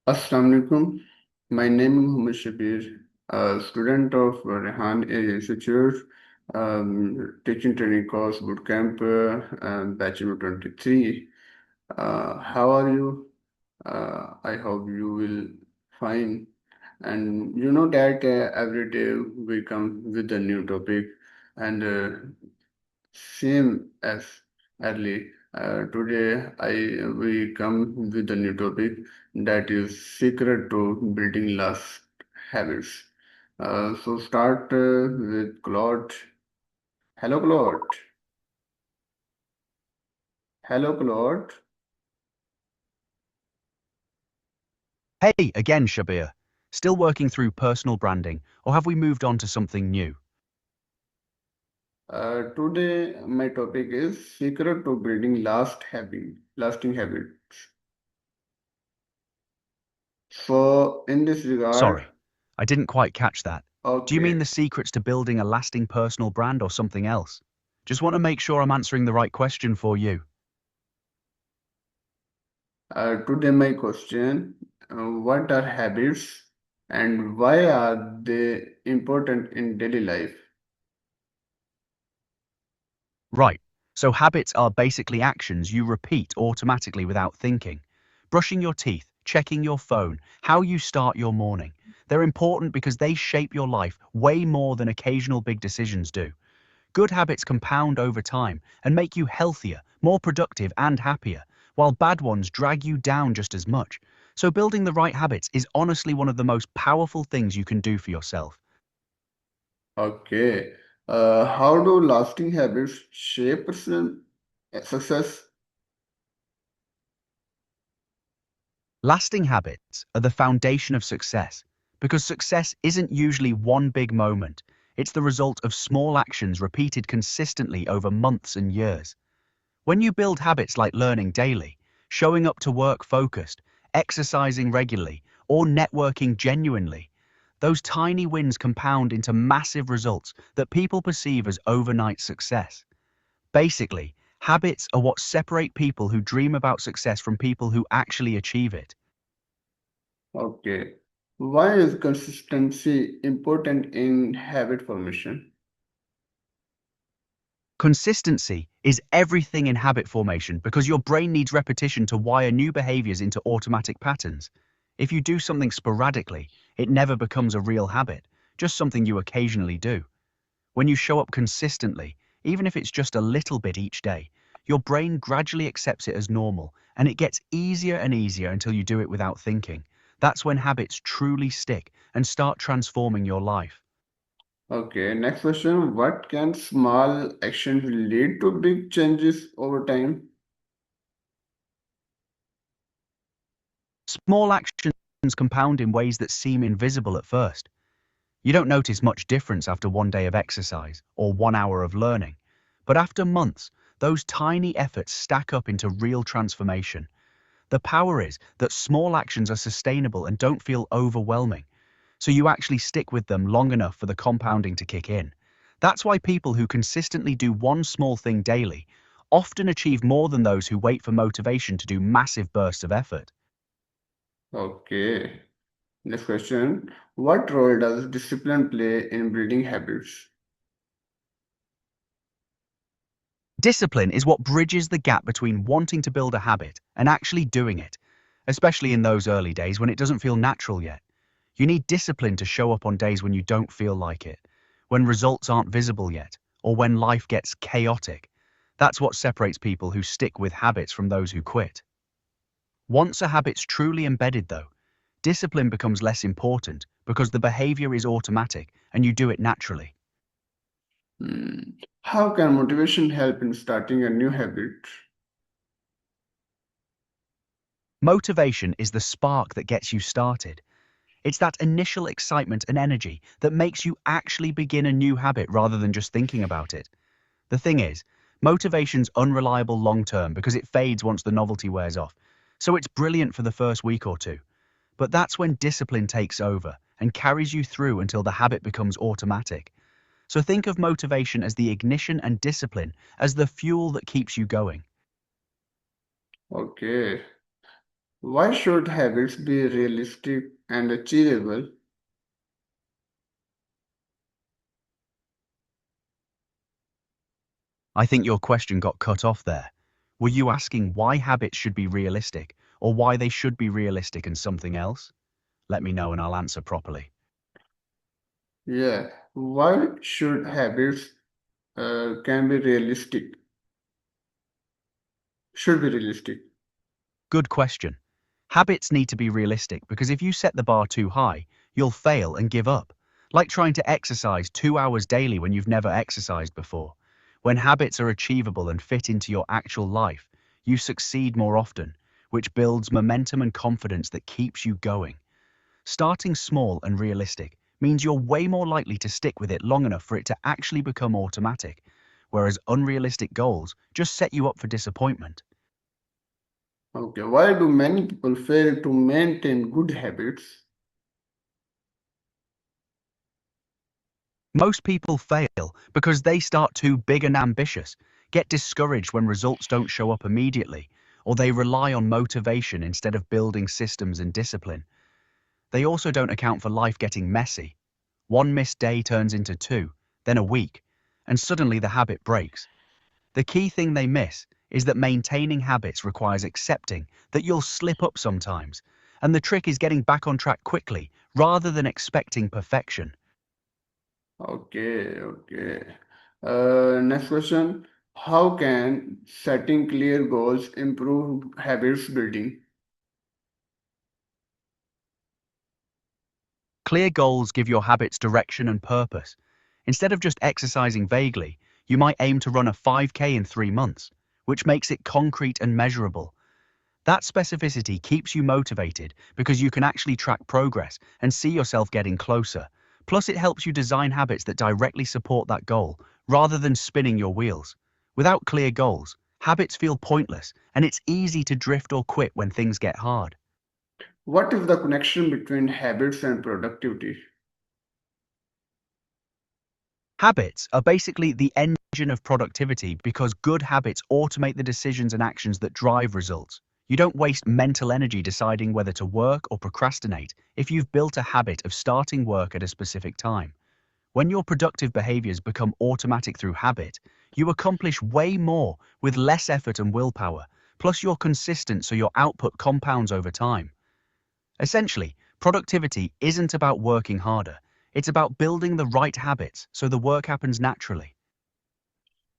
Assalamu alaikum. My name is Muhammad Shabir, a student of Rehan Institute, teaching training course Bootcamp, Bachelor 23. How are you? I hope you will fine. And you know that every day we come with a new topic, and same as early. Today I we come with a new topic that is secret to building last habits. So start with Claude. Hello Claude. Hello Claude. Hey, again, Shabir. Still working through personal branding, or have we moved on to something new? Today my topic is secret to building lasting habits. So in this regard, Sorry, I didn't quite catch that. Do you mean okay. the secrets to building a lasting personal brand or something else? Just want to make sure I'm answering the right question for you. Today my question, what are habits and why are they important in daily life? Right, so habits are basically actions you repeat automatically without thinking. Brushing your teeth, checking your phone, how you start your morning. They're important because they shape your life way more than occasional big decisions do. Good habits compound over time and make you healthier, more productive, and happier, while bad ones drag you down just as much. So, building the right habits is honestly one of the most powerful things you can do for yourself. Okay. How do lasting habits shape personal success? Lasting habits are the foundation of success because success isn't usually one big moment, it's the result of small actions repeated consistently over months and years. When you build habits like learning daily, showing up to work focused, exercising regularly, or networking genuinely, those tiny wins compound into massive results that people perceive as overnight success. Basically, habits are what separate people who dream about success from people who actually achieve it. Okay. Why is consistency important in habit formation? Consistency is everything in habit formation because your brain needs repetition to wire new behaviors into automatic patterns. If you do something sporadically, it never becomes a real habit, just something you occasionally do. When you show up consistently, even if it's just a little bit each day, your brain gradually accepts it as normal, and it gets easier and easier until you do it without thinking. That's when habits truly stick and start transforming your life. Okay, next question. What can small actions lead to big changes over time? Small actions compound in ways that seem invisible at first. You don't notice much difference after one day of exercise or 1 hour of learning. But after months, those tiny efforts stack up into real transformation. The power is that small actions are sustainable and don't feel overwhelming, so you actually stick with them long enough for the compounding to kick in. That's why people who consistently do one small thing daily often achieve more than those who wait for motivation to do massive bursts of effort. Okay. Next question. What role does discipline play in building habits? Discipline is what bridges the gap between wanting to build a habit and actually doing it, especially in those early days when it doesn't feel natural yet. You need discipline to show up on days when you don't feel like it, when results aren't visible yet, or when life gets chaotic. That's what separates people who stick with habits from those who quit. Once a habit's truly embedded, though, discipline becomes less important because the behavior is automatic and you do it naturally. Hmm. How can motivation help in starting a new habit? Motivation is the spark that gets you started. It's that initial excitement and energy that makes you actually begin a new habit rather than just thinking about it. The thing is, motivation's unreliable long term because it fades once the novelty wears off. So it's brilliant for the first week or two. But that's when discipline takes over and carries you through until the habit becomes automatic. So think of motivation as the ignition and discipline as the fuel that keeps you going. Okay. Why should habits be realistic and achievable? I think your question got cut off there. Were you asking why habits should be realistic or why they should be realistic and something else? Let me know and I'll answer properly. Yeah, why should habits can be realistic? Should be realistic. Good question. Habits need to be realistic because if you set the bar too high, you'll fail and give up. Like trying to exercise 2 hours daily when you've never exercised before. When habits are achievable and fit into your actual life, you succeed more often, which builds momentum and confidence that keeps you going. Starting small and realistic means you're way more likely to stick with it long enough for it to actually become automatic, whereas unrealistic goals just set you up for disappointment. Okay, why do many people fail to maintain good habits? Most people fail because they start too big and ambitious, get discouraged when results don't show up immediately, or they rely on motivation instead of building systems and discipline. They also don't account for life getting messy. One missed day turns into two, then a week, and suddenly the habit breaks. The key thing they miss is that maintaining habits requires accepting that you'll slip up sometimes, and the trick is getting back on track quickly rather than expecting perfection. Okay. Next question. How can setting clear goals improve habits building? Clear goals give your habits direction and purpose. Instead of just exercising vaguely, you might aim to run a 5K in 3 months, which makes it concrete and measurable. That specificity keeps you motivated because you can actually track progress and see yourself getting closer. Plus, it helps you design habits that directly support that goal rather than spinning your wheels. Without clear goals, habits feel pointless and it's easy to drift or quit when things get hard. What is the connection between habits and productivity? Habits are basically the engine of productivity because good habits automate the decisions and actions that drive results. You don't waste mental energy deciding whether to work or procrastinate if you've built a habit of starting work at a specific time. When your productive behaviors become automatic through habit, you accomplish way more with less effort and willpower. Plus, you're consistent so your output compounds over time. Essentially, productivity isn't about working harder. It's about building the right habits so the work happens naturally.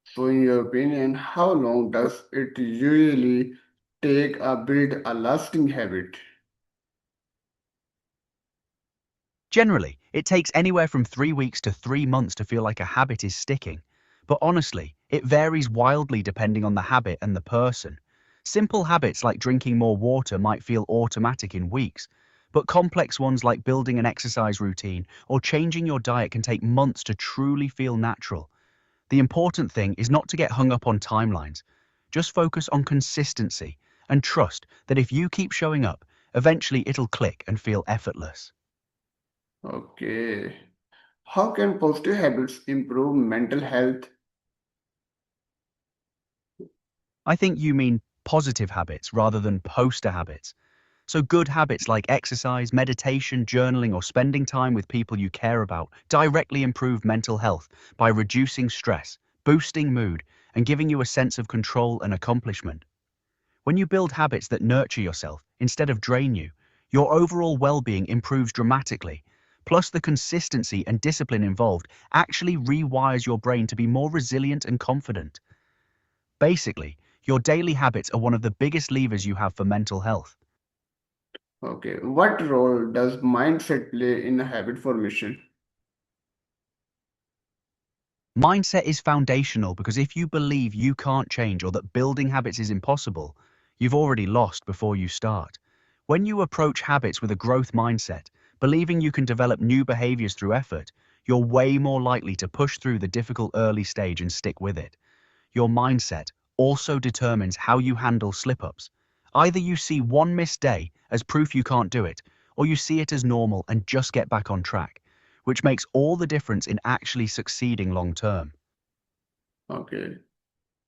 So, in your opinion, how long does it usually take a build a lasting habit? Generally, it takes anywhere from 3 weeks to 3 months to feel like a habit is sticking. But honestly, it varies wildly depending on the habit and the person. Simple habits like drinking more water might feel automatic in weeks, but complex ones like building an exercise routine or changing your diet can take months to truly feel natural. The important thing is not to get hung up on timelines. Just focus on consistency and trust that if you keep showing up, eventually it'll click and feel effortless. Okay. How can positive habits improve mental health? I think you mean positive habits rather than poster habits. So good habits like exercise, meditation, journaling, or spending time with people you care about directly improve mental health by reducing stress, boosting mood, and giving you a sense of control and accomplishment. When you build habits that nurture yourself instead of drain you, your overall well-being improves dramatically. Plus, the consistency and discipline involved actually rewires your brain to be more resilient and confident. Basically, your daily habits are one of the biggest levers you have for mental health. Okay. What role does mindset play in habit formation? Mindset is foundational because if you believe you can't change or that building habits is impossible, you've already lost before you start. When you approach habits with a growth mindset, believing you can develop new behaviors through effort, you're way more likely to push through the difficult early stage and stick with it. Your mindset also determines how you handle slip-ups. Either you see one missed day as proof you can't do it, or you see it as normal and just get back on track, which makes all the difference in actually succeeding long term. Okay.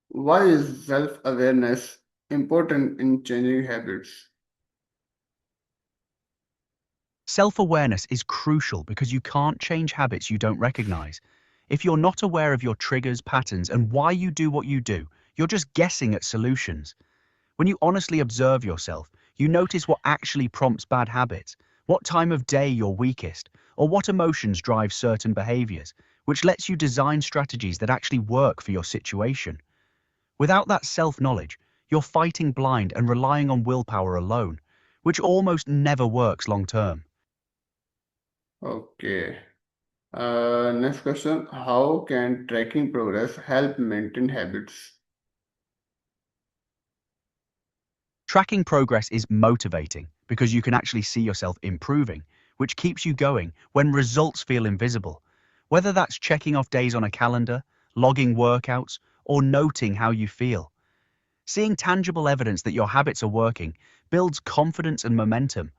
Why is self-awareness important in changing habits? Self-awareness is crucial because you can't change habits you don't recognize. If you're not aware of your triggers, patterns, and why you do what you do, you're just guessing at solutions. When you honestly observe yourself, you notice what actually prompts bad habits, what time of day you're weakest, or what emotions drive certain behaviors, which lets you design strategies that actually work for your situation. Without that self-knowledge, you're fighting blind and relying on willpower alone, which almost never works long term. Okay. Next question. How can tracking progress help maintain habits? Tracking progress is motivating because you can actually see yourself improving, which keeps you going when results feel invisible. Whether that's checking off days on a calendar, logging workouts, or noting how you feel. Seeing tangible evidence that your habits are working builds confidence and momentum.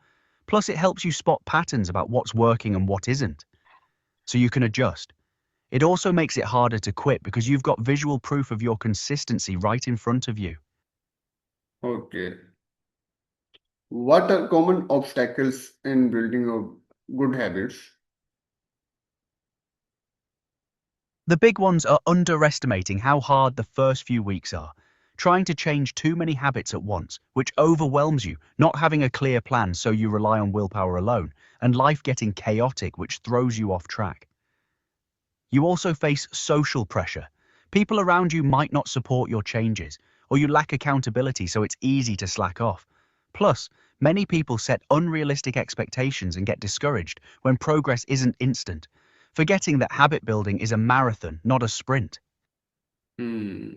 Plus, it helps you spot patterns about what's working and what isn't, so you can adjust. It also makes it harder to quit because you've got visual proof of your consistency right in front of you. Okay. What are common obstacles in building good habits? The big ones are underestimating how hard the first few weeks are, trying to change too many habits at once, which overwhelms you, not having a clear plan so you rely on willpower alone, and life getting chaotic, which throws you off track. You also face social pressure. People around you might not support your changes, or you lack accountability so it's easy to slack off. Plus, many people set unrealistic expectations and get discouraged when progress isn't instant, forgetting that habit building is a marathon, not a sprint. Hmm.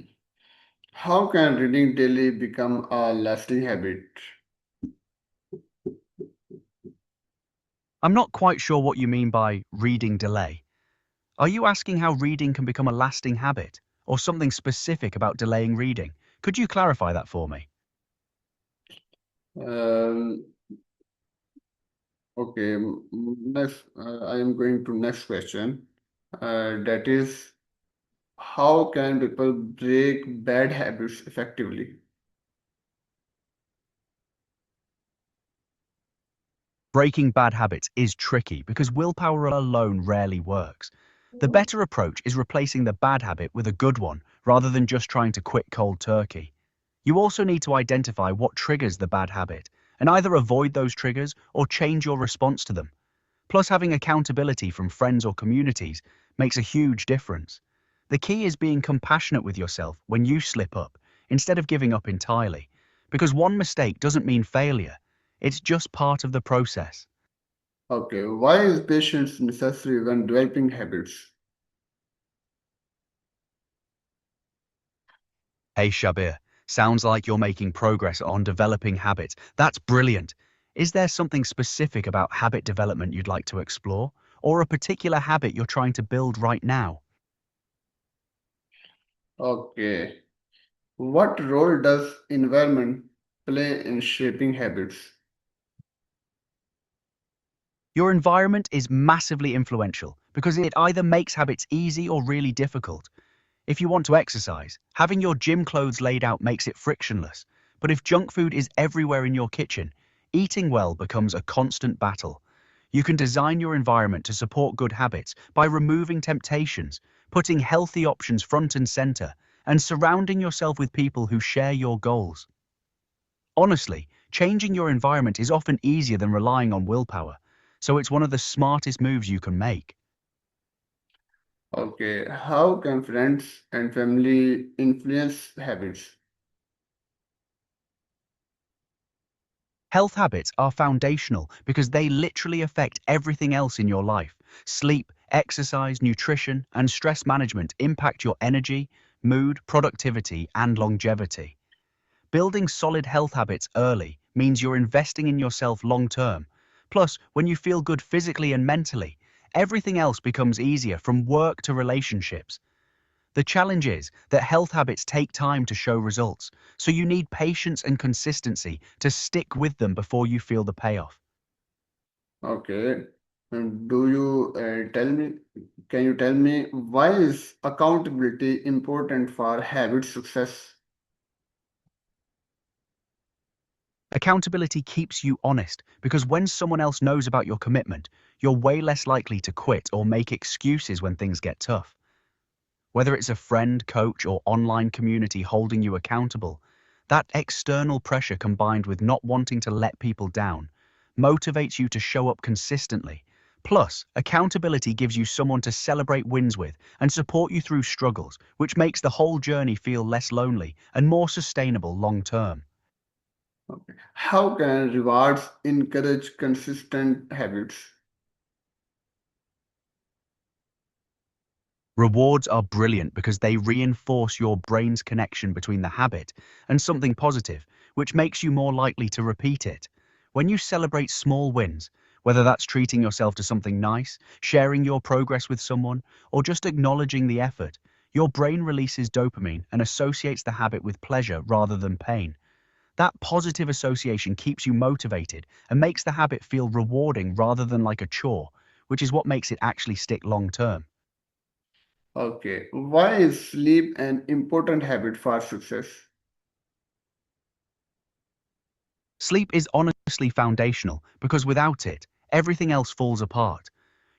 How can reading daily become a lasting habit? I'm not quite sure what you mean by reading delay. Are you asking how reading can become a lasting habit, or something specific about delaying reading? Could you clarify that for me? Um, okay, next, I am going to next question. That is, how can people break bad habits effectively? Breaking bad habits is tricky because willpower alone rarely works. The better approach is replacing the bad habit with a good one rather than just trying to quit cold turkey. You also need to identify what triggers the bad habit and either avoid those triggers or change your response to them. Plus, having accountability from friends or communities makes a huge difference. The key is being compassionate with yourself when you slip up instead of giving up entirely, because one mistake doesn't mean failure. It's just part of the process. Okay, why is patience necessary when developing habits? Hey Shabir, sounds like you're making progress on developing habits. That's brilliant. Is there something specific about habit development you'd like to explore? Or a particular habit you're trying to build right now? Okay, what role does environment play in shaping habits? Your environment is massively influential because it either makes habits easy or really difficult. If you want to exercise, having your gym clothes laid out makes it frictionless. But if junk food is everywhere in your kitchen, eating well becomes a constant battle. You can design your environment to support good habits by removing temptations, putting healthy options front and center, and surrounding yourself with people who share your goals. Honestly, changing your environment is often easier than relying on willpower, so it's one of the smartest moves you can make. Okay, how can friends and family influence habits? Health habits are foundational because they literally affect everything else in your life. Sleep, exercise, nutrition, and stress management impact your energy, mood, productivity, and longevity. Building solid health habits early means you're investing in yourself long term. Plus, when you feel good physically and mentally, everything else becomes easier from work to relationships. The challenge is that health habits take time to show results, so you need patience and consistency to stick with them before you feel the payoff. Okay, and can you tell me why is accountability important for habit success? Accountability keeps you honest because when someone else knows about your commitment, you're way less likely to quit or make excuses when things get tough. Whether it's a friend, coach, or online community holding you accountable, that external pressure combined with not wanting to let people down motivates you to show up consistently. Plus, accountability gives you someone to celebrate wins with and support you through struggles, which makes the whole journey feel less lonely and more sustainable long term. Okay. How can rewards encourage consistent habits? Rewards are brilliant because they reinforce your brain's connection between the habit and something positive, which makes you more likely to repeat it. When you celebrate small wins, whether that's treating yourself to something nice, sharing your progress with someone, or just acknowledging the effort, your brain releases dopamine and associates the habit with pleasure rather than pain. That positive association keeps you motivated and makes the habit feel rewarding rather than like a chore, which is what makes it actually stick long term. Okay. Why is sleep an important habit for success? Sleep is honestly foundational because without it, everything else falls apart.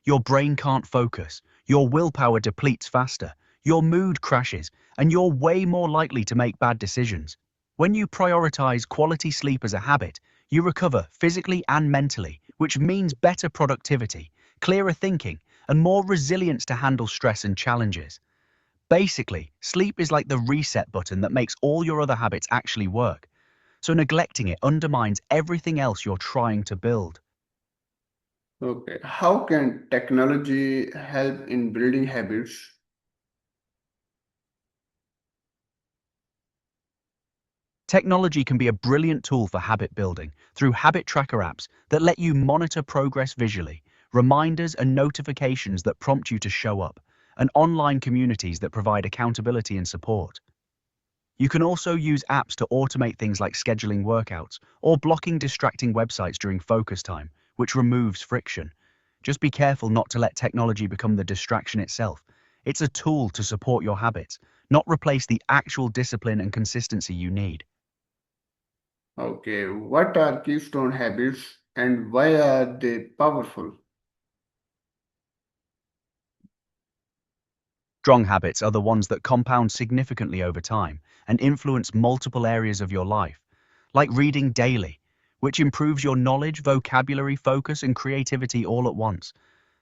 Your brain can't focus, your willpower depletes faster, your mood crashes, and you're way more likely to make bad decisions. When you prioritize quality sleep as a habit, you recover physically and mentally, which means better productivity, clearer thinking, and more resilience to handle stress and challenges. Basically, sleep is like the reset button that makes all your other habits actually work. So neglecting it undermines everything else you're trying to build. Okay. How can technology help in building habits? Technology can be a brilliant tool for habit building through habit tracker apps that let you monitor progress visually, reminders and notifications that prompt you to show up, and online communities that provide accountability and support. You can also use apps to automate things like scheduling workouts or blocking distracting websites during focus time, which removes friction. Just be careful not to let technology become the distraction itself. It's a tool to support your habits, not replace the actual discipline and consistency you need. Okay. What are keystone habits and why are they powerful? Strong habits are the ones that compound significantly over time and influence multiple areas of your life, like reading daily, which improves your knowledge, vocabulary, focus, and creativity all at once.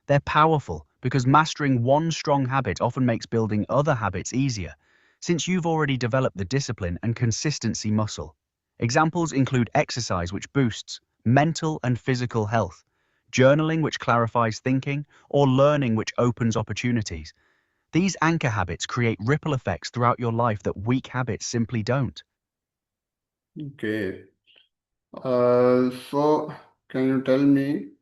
They're powerful because mastering one strong habit often makes building other habits easier, since you've already developed the discipline and consistency muscle. Examples include exercise, which boosts mental and physical health, journaling, which clarifies thinking, or learning, which opens opportunities. These anchor habits create ripple effects throughout your life that weak habits simply don't. Okay. So can you tell me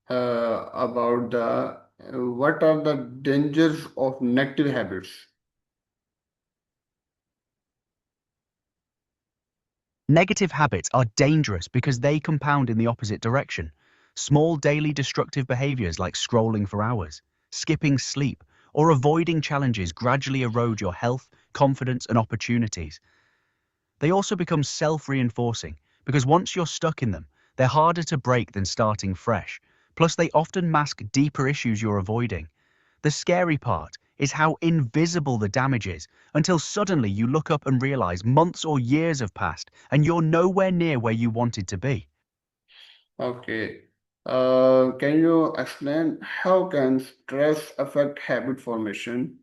about the what are the dangers of negative habits? Negative habits are dangerous because they compound in the opposite direction. Small daily destructive behaviors like scrolling for hours, skipping sleep, or avoiding challenges gradually erode your health, confidence, and opportunities. They also become self-reinforcing because once you're stuck in them, they're harder to break than starting fresh. Plus, they often mask deeper issues you're avoiding. The scary part is how invisible the damage is until suddenly you look up and realize months or years have passed and you're nowhere near where you wanted to be. Okay. Can you explain how can stress affect habit formation?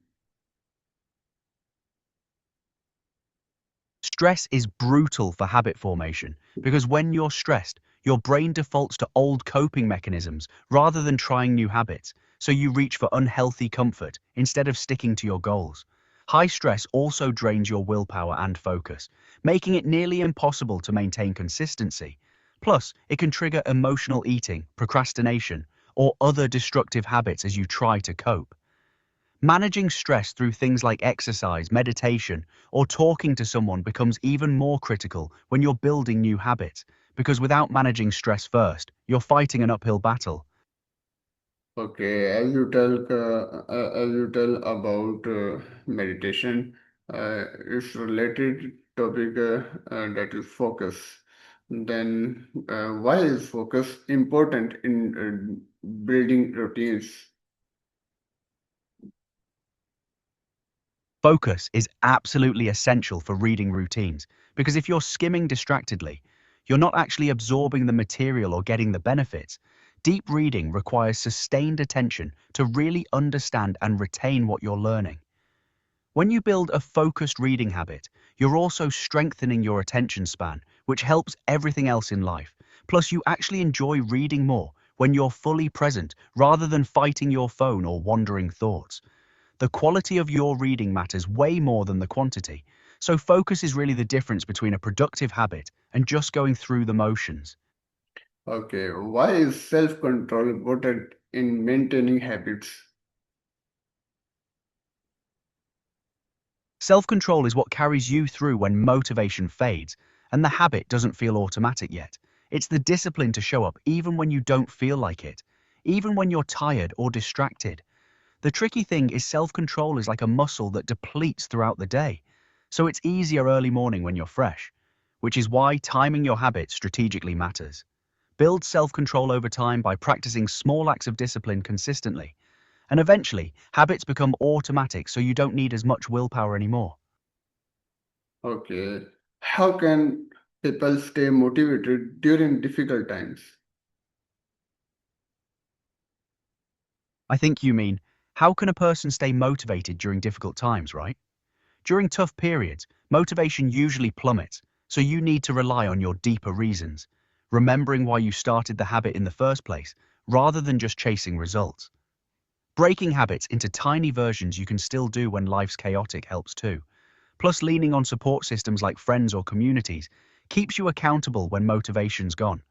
Stress is brutal for habit formation because when you're stressed, your brain defaults to old coping mechanisms rather than trying new habits, so you reach for unhealthy comfort instead of sticking to your goals. High stress also drains your willpower and focus, making it nearly impossible to maintain consistency. Plus, it can trigger emotional eating, procrastination, or other destructive habits as you try to cope. Managing stress through things like exercise, meditation, or talking to someone becomes even more critical when you're building new habits, because without managing stress first, you're fighting an uphill battle. Okay, as you tell about meditation, it's related topic that is focus. Then, why is focus important in building routines? Focus is absolutely essential for reading routines because if you're skimming distractedly, you're not actually absorbing the material or getting the benefits. Deep reading requires sustained attention to really understand and retain what you're learning. When you build a focused reading habit, you're also strengthening your attention span, which helps everything else in life. Plus, you actually enjoy reading more when you're fully present rather than fighting your phone or wandering thoughts. The quality of your reading matters way more than the quantity. So focus is really the difference between a productive habit and just going through the motions. Okay, why is self-control important in maintaining habits? Self-control is what carries you through when motivation fades and the habit doesn't feel automatic yet. It's the discipline to show up even when you don't feel like it, even when you're tired or distracted. The tricky thing is self-control is like a muscle that depletes throughout the day. So it's easier early morning when you're fresh, which is why timing your habits strategically matters. Build self-control over time by practicing small acts of discipline consistently. And eventually, habits become automatic so you don't need as much willpower anymore. Okay, how can people stay motivated during difficult times? I think you mean, how can a person stay motivated during difficult times, right? During tough periods, motivation usually plummets, so you need to rely on your deeper reasons, remembering why you started the habit in the first place, rather than just chasing results. Breaking habits into tiny versions you can still do when life's chaotic helps too. Plus, leaning on support systems like friends or communities keeps you accountable when motivation's gone.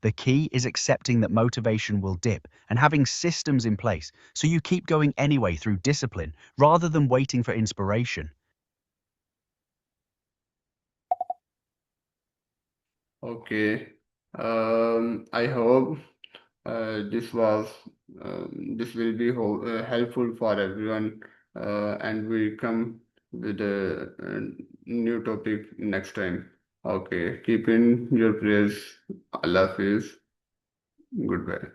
The key is accepting that motivation will dip and having systems in place so you keep going anyway through discipline rather than waiting for inspiration. Okay, I hope this will be helpful for everyone, and we come with a new topic next time. Okay, keep in your prayers. Allah Hafiz. Goodbye.